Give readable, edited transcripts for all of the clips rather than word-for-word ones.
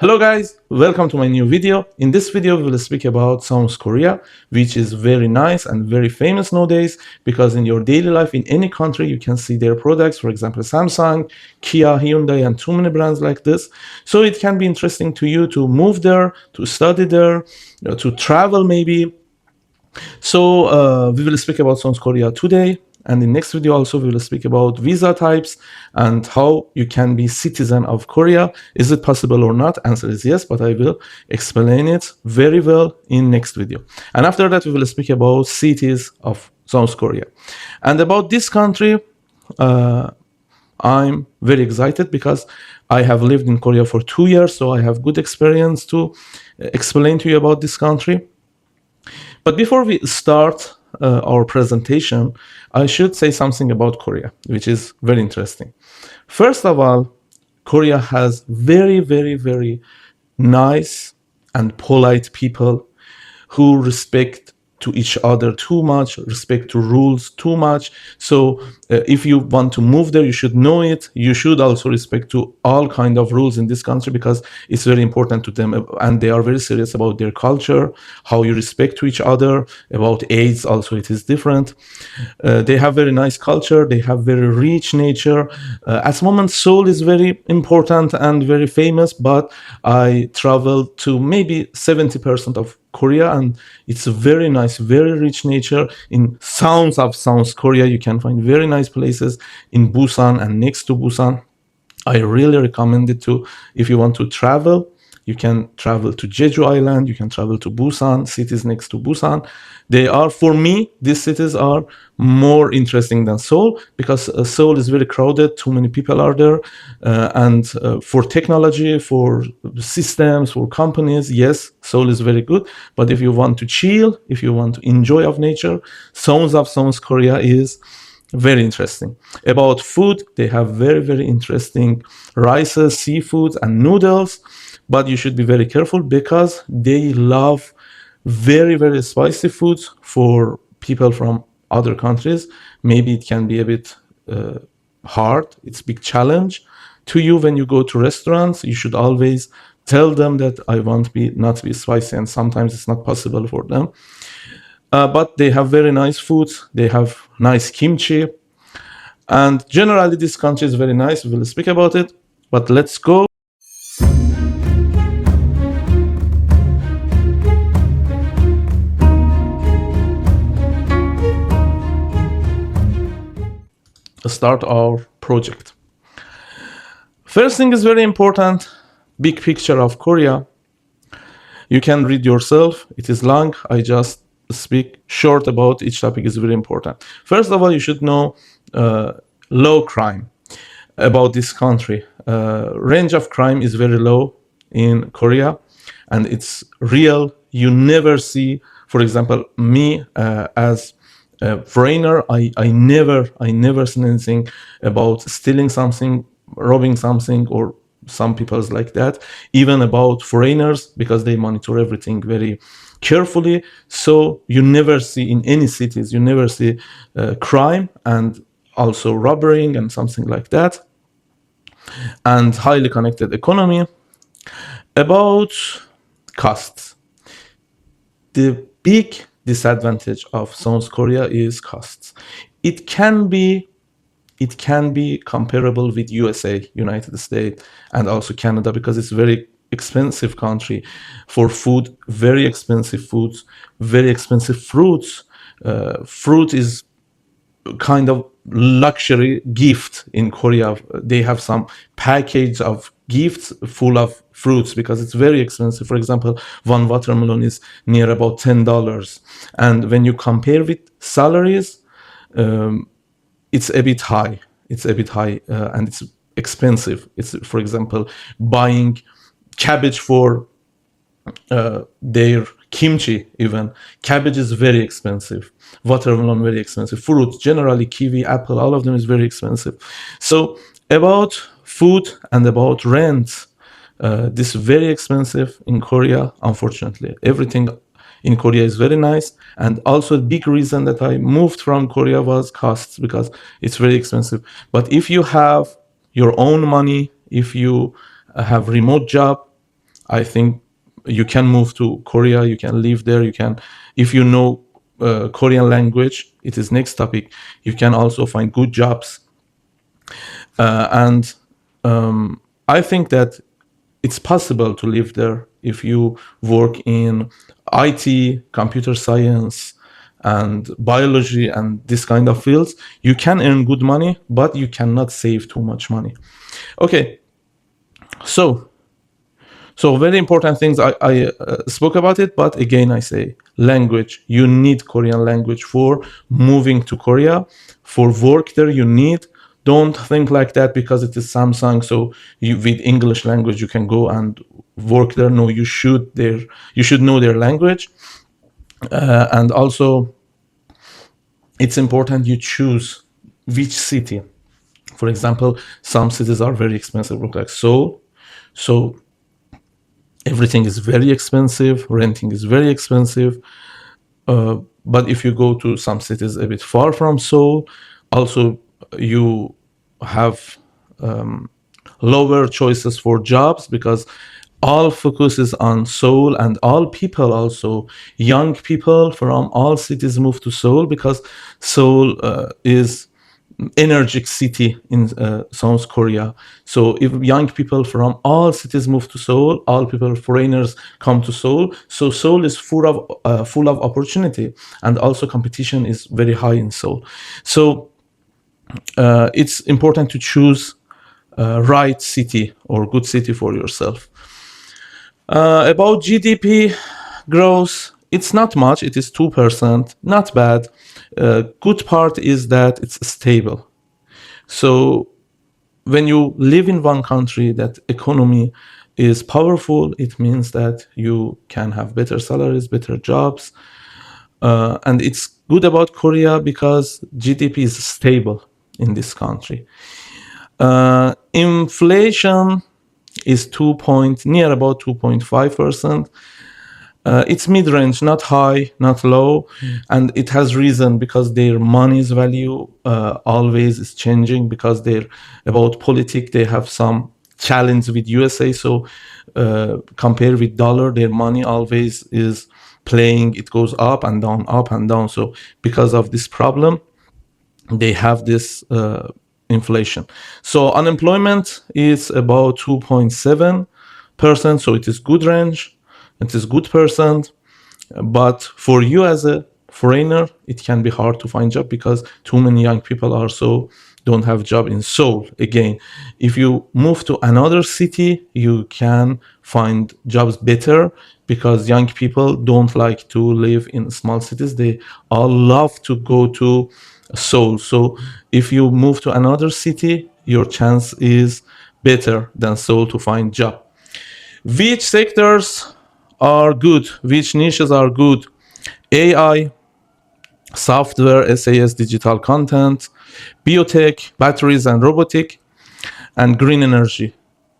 Hello guys, welcome to my new video. In this video we will speak about South Korea, which is very nice and very famous nowadays because in your daily life in any country you can see their products, for example Samsung, Kia, Hyundai and too many brands like this. So it can be interesting to you to move there, to study there, to travel maybe. So we will speak about South Korea today, and in next video also we will speak about visa types and how you can be citizen of Korea. Is it possible or not? Answer is yes, but I will explain it very well in next video. And after that we will speak about cities of South Korea. And about this country, I'm very excited because I have lived in Korea for 2 years, so I have good experience to explain to you about this country. But before we start our presentation, I should say something about Korea, which is very interesting. First of all, Korea has very, very, very nice and polite people who respect to each other too much, respect to rules too much. So if you want to move there, you should know it. You should also respect to all kind of rules in this country because it's very important to them, and they are very serious about their culture, how you respect to each other. About AIDS also it is different. They have very nice culture, they have very rich nature. At the moment Seoul is very important and very famous, but I traveled to maybe 70% of Korea, and it's a very nice, very rich nature. In sounds of South Korea, you can find very nice places in Busan and next to Busan. I really recommend it to, if you want to travel, you can travel to Jeju Island, you can travel to Busan, cities next to Busan. They are, for me, these cities are more interesting than Seoul because Seoul is very crowded, too many people are there. And for technology, for systems, for companies, yes, Seoul is very good. But if you want to chill, if you want to enjoy of nature, sounds of South Korea is very interesting. About food, they have very, very interesting rices, seafoods, and noodles. But you should be very careful because they love very, very spicy foods. For people from other countries, maybe it can be a bit hard. It's a big challenge to you when you go to restaurants. You should always tell them that I want not to be spicy, and sometimes it's not possible for them. But they have very nice foods. They have nice kimchi. And generally, this country is very nice. We will speak about it. But let's go. Start our project. First thing is very important, big picture of Korea. You can read yourself. It is long. I just speak short about each topic. Is very important. First of all, you should know low crime about this country. Range of crime is very low in Korea, and it's real. You never see, for example, me as foreigner, I never seen anything about stealing something, robbing something, or some people's like that. Even about foreigners, because they monitor everything very carefully. So you never see in any cities, you never see crime and also robbery and something like that. And highly connected economy. About costs, the big disadvantage of South Korea is costs. It can be comparable with USA, United States, and also Canada, because it's very expensive country for food, very expensive foods, very expensive fruits. Fruit is kind of luxury gift in Korea. They have some package of gifts full of fruits because it's very expensive. For example, one watermelon is near about $10. And when you compare with salaries, it's a bit high. And it's expensive. It's, for example, buying cabbage for their kimchi. Even cabbage is very expensive, watermelon very expensive, fruit generally, kiwi, apple, all of them is very expensive. So about food and about rent, this is very expensive in Korea. Unfortunately, everything in Korea is very nice, and also a big reason that I moved from Korea was costs, because it's very expensive. But if you have your own money, if you have remote job, I think you can move to Korea, you can live there, you can, if you know Korean language, it is next topic, you can also find good jobs. And I think that it's possible to live there if you work in IT, computer science, and biology and this kind of fields. You can earn good money, but you cannot save too much money. Okay, so very important things. I spoke about it, but again I say language. You need Korean language for moving to Korea. For work there, you need. Don't think like that because it is Samsung. So you, with English language, you can go and work there. No, you should know their language, and also it's important you choose which city. For example, some cities are very expensive, look like Seoul. So everything is very expensive, renting is very expensive. But if you go to some cities a bit far from Seoul, also you have lower choices for jobs because all focus is on Seoul, and all people, also young people from all cities, move to Seoul because Seoul is energetic city in South Korea. So if young people from all cities move to Seoul, all people, foreigners, come to Seoul. So Seoul is full of opportunity, and also competition is very high in Seoul. So it's important to choose right city or good city for yourself. About GDP growth, it's not much. It is 2%, not bad. Good part is that it's stable. So when you live in one country that economy is powerful, it means that you can have better salaries, better jobs. And it's good about Korea because GDP is stable in this country. Inflation is near about 2.5%. It's mid-range, not high, not low, and it has reason because their money's value always is changing because they're about politics. They have some challenge with USA, so compared with dollar, their money always is playing. It goes up and down, up and down. So because of this problem, they have this inflation. So unemployment is about 2.7%. So it is good range. It is good percent. But for you as a foreigner, it can be hard to find job because too many young people also don't have job in Seoul. Again, if you move to another city, you can find jobs better because young people don't like to live in small cities. They all love to go to Seoul. So if you move to another city, your chance is better than Seoul to find job. Which sectors are good? Which niches are good? AI, software, SAS, digital content, biotech, batteries and robotic, and green energy.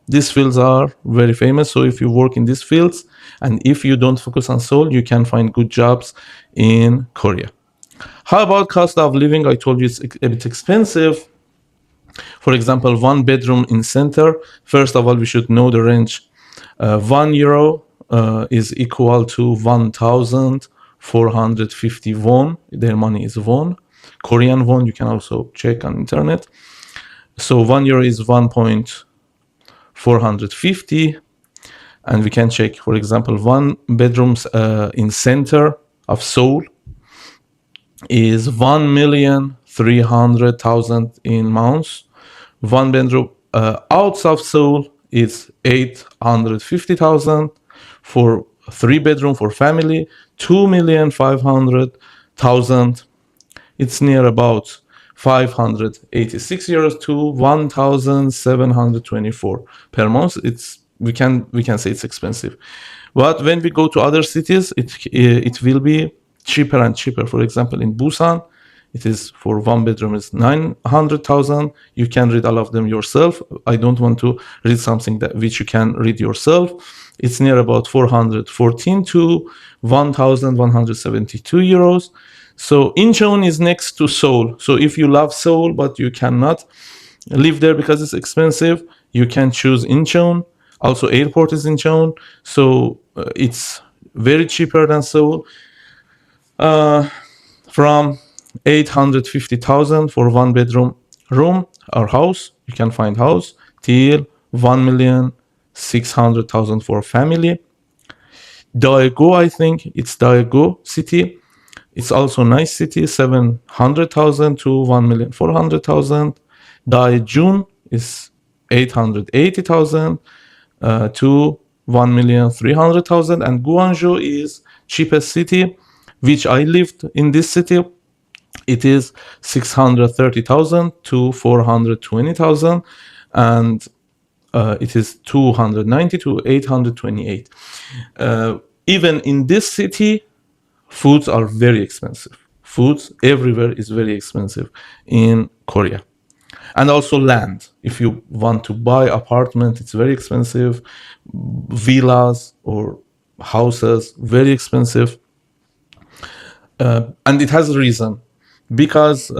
These fields are very famous. So if you work in these fields and if you don't focus on Seoul, you can find good jobs in Korea. How about cost of living? I told you it's a bit expensive. For example, one bedroom in center. First of all, we should know the range. €1 is equal to 1,450 won. Their money is won. Korean won, you can also check on internet. So €1 is 1,450. And we can check, for example, one bedrooms in center of Seoul is 1,300,000 in months. One bedroom outside of Seoul is 850,000. For 3 bedroom for family, 2,500,000. It's near about €586 to 1,724 per month. We can say it's expensive, but when we go to other cities, it will be cheaper and cheaper. For example, in Busan, it is for one bedroom is 900,000. You can read all of them yourself. I don't want to read something which you can read yourself. It's near about 414 to 1,172 euros. So Incheon is next to Seoul. So if you love Seoul but you cannot live there because it's expensive, you can choose Incheon. Also, airport is in Incheon, so it's very cheaper than Seoul. From 850,000 for one bedroom room or house, you can find house, till 1,600,000 for family. Daegu, I think it's Daegu city. It's also a nice city, 700,000 to 1,400,000. Daejeon is 880,000 to 1,300,000. And Guangzhou is cheapest city, which I lived in this city. It is 630,000 to 420,000, and it is 290 to 828. Even in this city, foods are very expensive. Foods everywhere is very expensive in Korea. And also land. If you want to buy apartment, it's very expensive. Villas or houses, very expensive. And it has a reason, because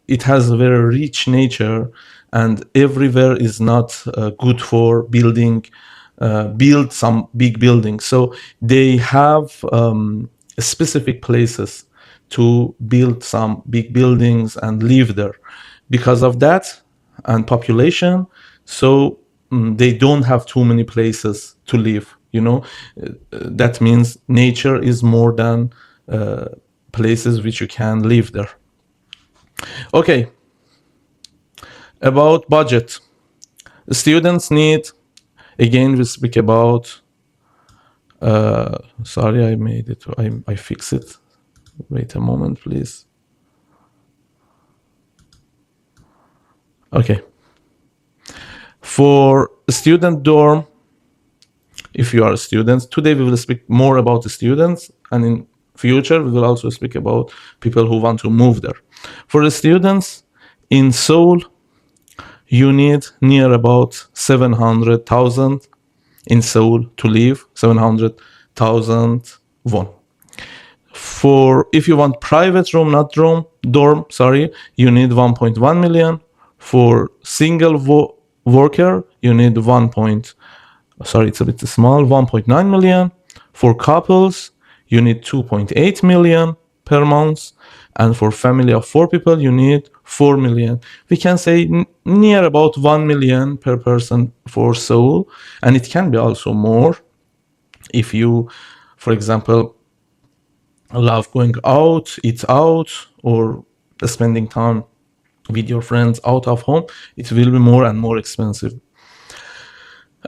it has a very rich nature, and everywhere is not good for build some big buildings. So they have specific places to build some big buildings and live there. Because of that and population, so they don't have too many places to live. That means nature is more than places which you can live there. Okay, about budget. Students need, again, we speak about, sorry, I made it, I fix it. Wait a moment, please. Okay. For student dorm, if you are students, today we will speak more about the students, and in future we will also speak about people who want to move there. For the students in Seoul, you need near about 700,000 in Seoul to live, 700,000 won. For if you want private room, not dorm, sorry, you need 1.1 million. For single worker, you need it's a bit small, 1.9 million. For couples, you need 2.8 million per month. And for family of 4 people, you need 4 million. We can say near about 1 million per person for Seoul. And it can be also more if you, for example, love going out, eat out, or spending time with your friends out of home. It will be more and more expensive.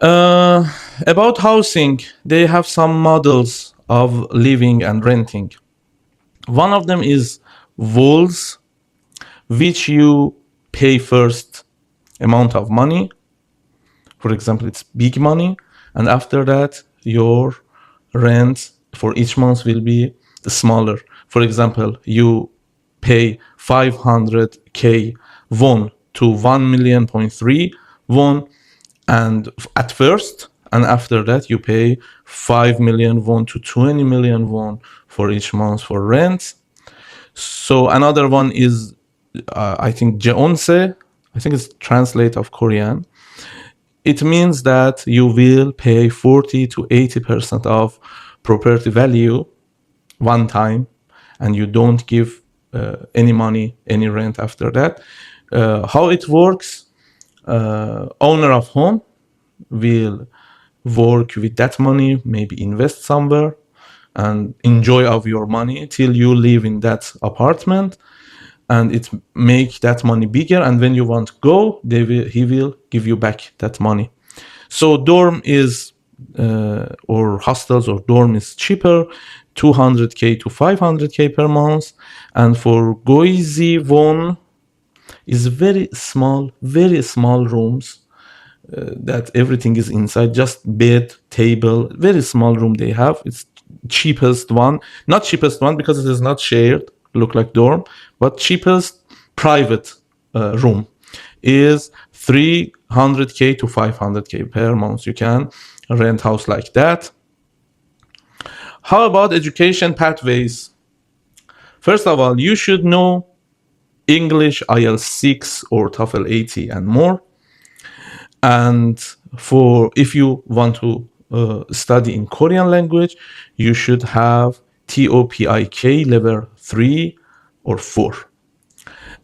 About housing, they have some models of living and renting. One of them is walls, which you pay first amount of money. For example, it's big money, and after that your rent for each month will be smaller. For example, you pay 500k won to 1.3 million won, and at first, and after that you pay 5 million won to 20 million won for each month for rent. So another one is I think jeonse. I think it's translate of Korean. It means that you will pay 40 to 80% of property value one time, and you don't give any money, any rent after that. How it works, owner of home will work with that money, maybe invest somewhere and enjoy of your money till you live in that apartment, and it make that money bigger, and when you want to go, he will give you back that money. So dorm is or hostels or dorm is cheaper, 200k to 500k per month. And for Goizi Won is very small rooms that everything is inside, just bed, table, very small room they have. It's cheapest one, not cheapest one because it is not shared, look like dorm, but cheapest private room is 300k to 500k per month. You can rent house like that. How about education pathways? First of all, you should know English IELTS 6 or TOEFL 80 and more. And for if you want to study in Korean language, you should have TOPIK level 3 or 4.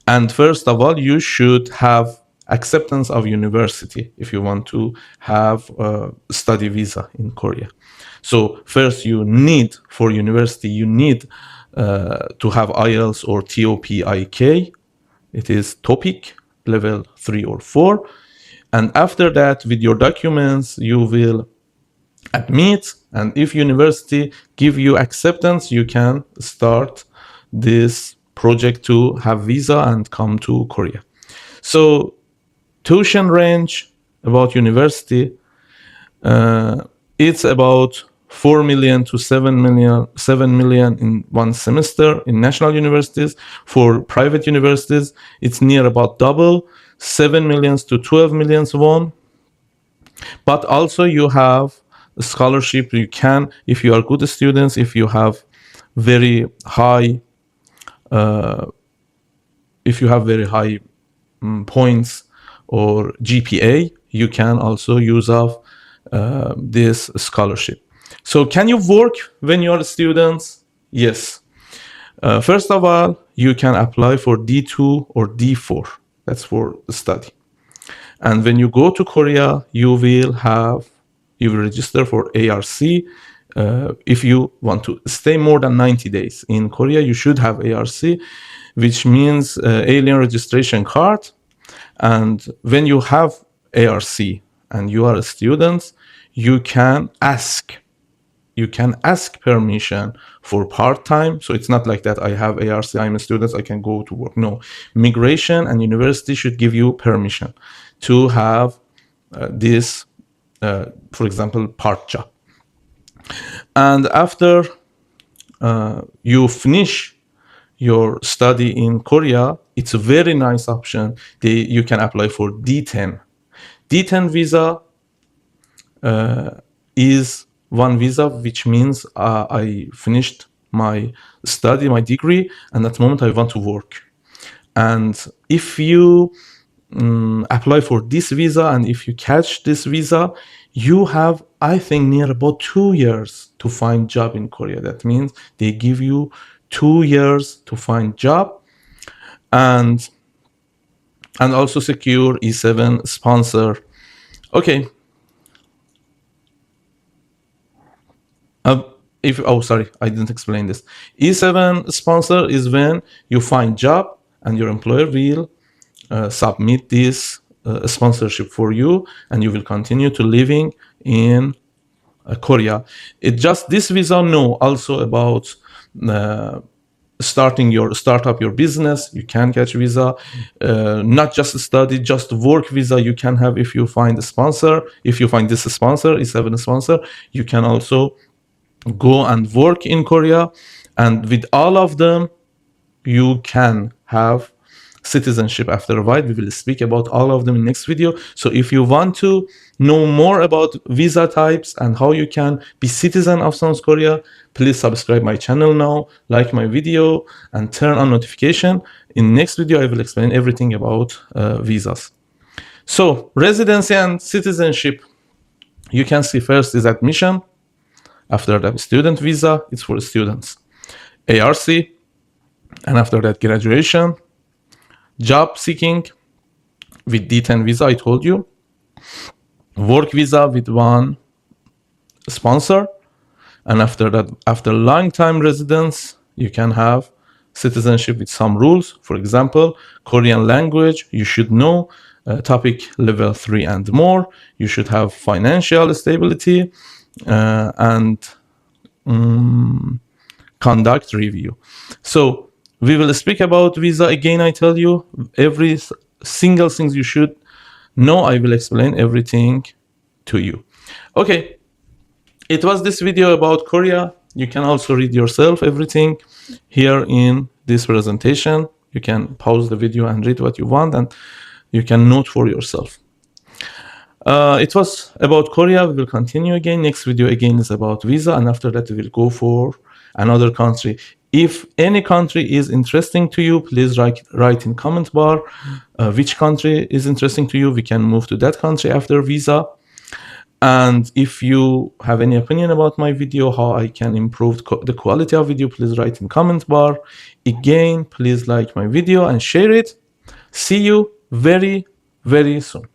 And first of all, you should have acceptance of university if you want to have a study visa in Korea. So first you need, for university, you need to have IELTS or TOPIK. It is TOPIK level 3 or 4. And after that, with your documents, you will admit. And if university give you acceptance, you can start this project to have visa and come to Korea. So tuition range about university, it's about 4 million to 7 million in one semester in national universities. For private universities, it's near about double, 7 millions to 12 millions won. But also you have a scholarship. You can, if you are good students, if you have very high points or GPA, you can also use of this scholarship. So can you work when you are students? Yes. First of all, you can apply for D2 or D4. That's for study. And when you go to Korea, you will register for ARC. If you want to stay more than 90 days in Korea, you should have ARC, which means alien registration card. And when you have ARC and you are a student, you can ask permission for part-time. So it's not like that I have ARC, I'm a student, I can go to work. No, migration and university should give you permission to have this, for example, part job. And after you finish your study in Korea, it's a very nice option. You can apply for D10. D10 visa is one visa, which means I finished my study, my degree, and at the moment I want to work. And if you apply for this visa and if you catch this visa, you have, I think, near about 2 years to find job in Korea. That means they give you 2 years to find job, and also secure E7 sponsor. Okay. Sorry, I didn't explain this. E7 sponsor is when you find job and your employer will submit this sponsorship for you, and you will continue to living in Korea. This visa, no, also about start up your business. You can catch visa, not just study, just work visa you can have if you find a sponsor. If you find this sponsor, E7 sponsor, you can also go and work in Korea, and with all of them you can have citizenship after a while. We will speak about all of them in next video. So if you want to know more about visa types and how you can be citizen of South Korea, please subscribe my channel now, like my video, and turn on notification. In next video, I will explain everything about visas. So residency and citizenship, you can see first is admission. After that, student visa, it's for students. ARC, and after that, graduation. Job seeking with D10 visa, I told you. Work visa with one sponsor. And after that, after long time residence, you can have citizenship with some rules. For example, Korean language, you should know, topic level 3 and more. You should have financial stability and conduct review. So we will speak about visa again. I tell you every single thing you should know. I will explain everything to you. Okay, it was this video about Korea. You can also read yourself everything here in this presentation. You can pause the video and read what you want, and you can note for yourself. It was about Korea. We will continue again. Next video again is about visa, and after that we will go for another country. If any country is interesting to you, please write in comment bar which country is interesting to you. We can move to that country after visa. And if you have any opinion about my video, how I can improve the quality of video, please write in comment bar. Again, please like my video and share it. See you very, very soon.